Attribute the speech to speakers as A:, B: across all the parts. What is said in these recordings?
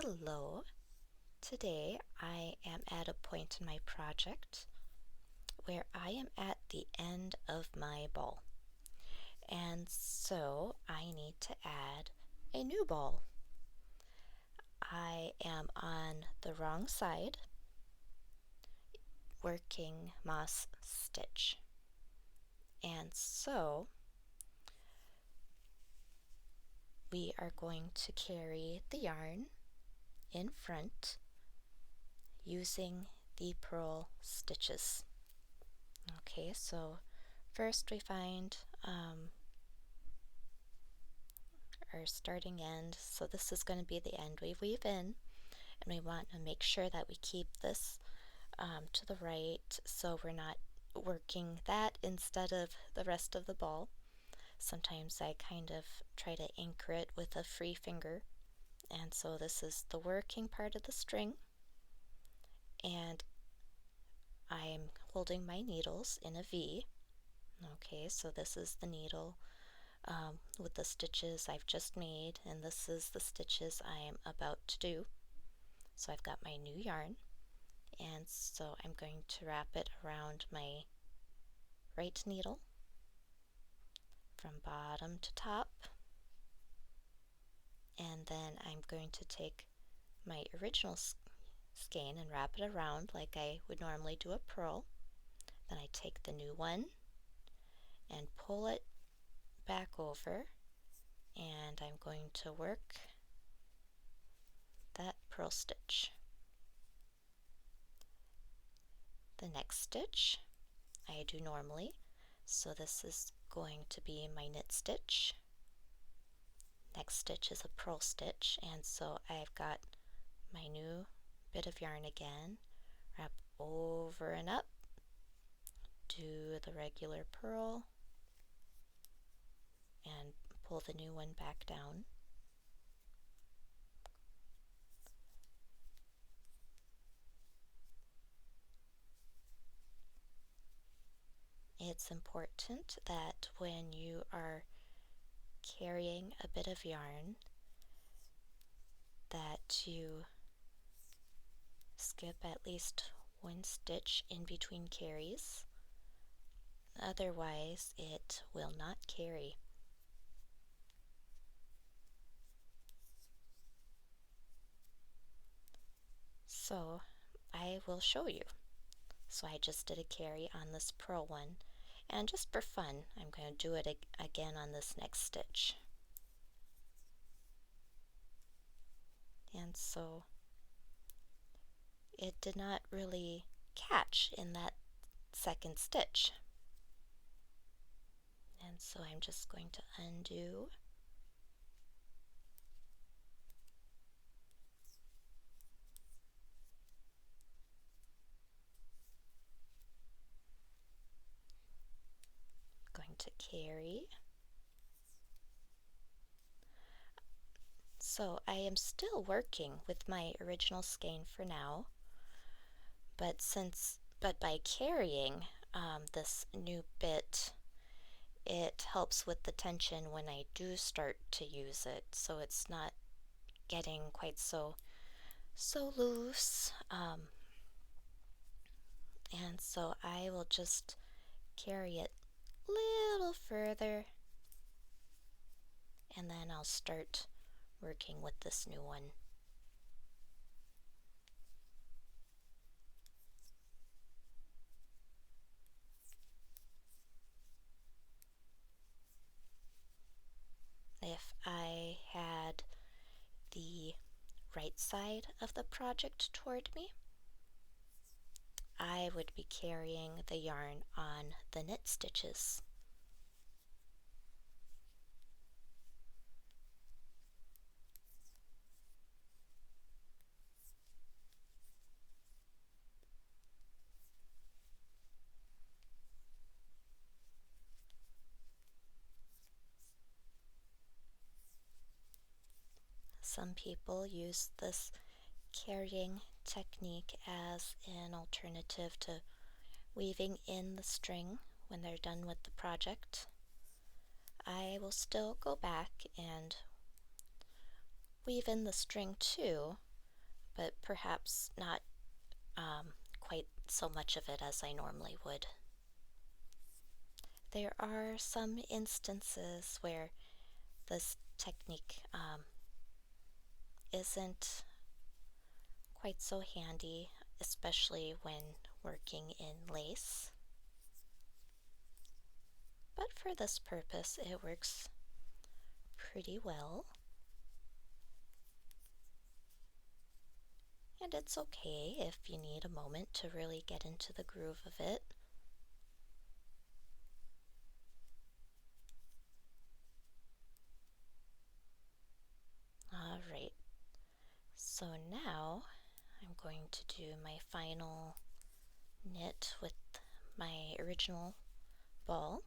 A: Hello. Today I am at a point in my project where I am at the end of my ball, and so I need to add a new ball. I am on the wrong side working moss stitch, and so we are going to carry the yarn in front using the purl stitches. Okay, so first we find our starting end. So this is going to be the end we weave in, and we want to make sure that we keep this to the right so we're not working that instead of the rest of the ball. Sometimes I kind of try to anchor it with a free finger, and so this is the working part of the string, and I'm holding my needles in a V. Okay, so this is the needle with the stitches I've just made, and this is the stitches I am about to do. So I've got my new yarn, and so I'm going to wrap it around my right needle from bottom to top, and then I'm going to take my original skein and wrap it around like I would normally do a purl. Then I take the new one and pull it back over, and I'm going to work that purl stitch. The next stitch I do normally, so this is going to be my knit stitch. Next stitch is a purl stitch, and so I've got my new bit of yarn again, wrap over and up, do the regular purl, and pull the new one back down. It's important that when you are carrying a bit of yarn that you skip at least one stitch in between carries, otherwise it will not carry. So I will show you. So I just did a carry on this purl one, and just for fun I'm going to do it again on this next stitch. And so it did not really catch in that second stitch. And so I'm just going to undo. Going to carry. So I am still working with my original skein for now, but by carrying this new bit, it helps with the tension when I do start to use it, so it's not getting quite so loose. And so I will just carry it a little further, and then I'll start working with this new one. If I had the right side of the project toward me, I would be carrying the yarn on the knit stitches. Some people use this carrying technique as an alternative to weaving in the string when they're done with the project. I will still go back and weave in the string too, but perhaps not quite so much of it as I normally would. There are some instances where this technique isn't quite so handy, especially when working in lace. But for this purpose, it works pretty well. And it's okay if you need a moment to really get into the groove of it. Alright, so now I'm going to do my final knit with my original ball,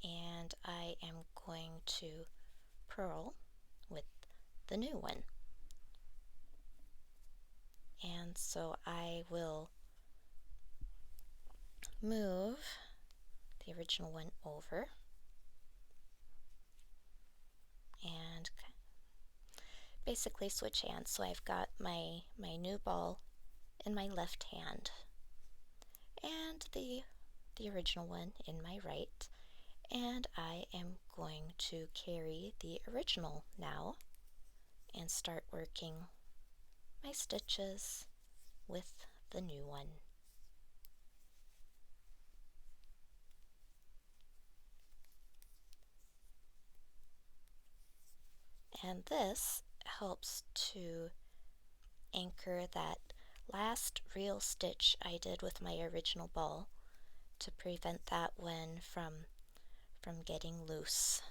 A: and I am going to purl with the new one. And so I will move the original one over and basically switch hands. So I've got my new ball in my left hand and the original one in my right, and I am going to carry the original now and start working my stitches with the new one. And this helps to anchor that last real stitch I did with my original ball to prevent that one from getting loose.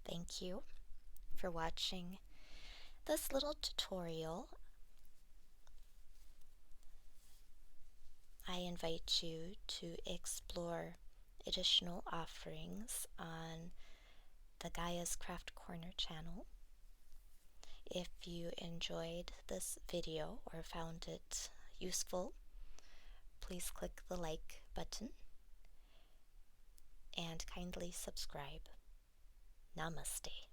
A: Thank you for watching this little tutorial. I invite you to explore additional offerings on the Gaia's Craft Corner channel. If you enjoyed this video or found it useful, please click the like button and kindly subscribe. Namaste.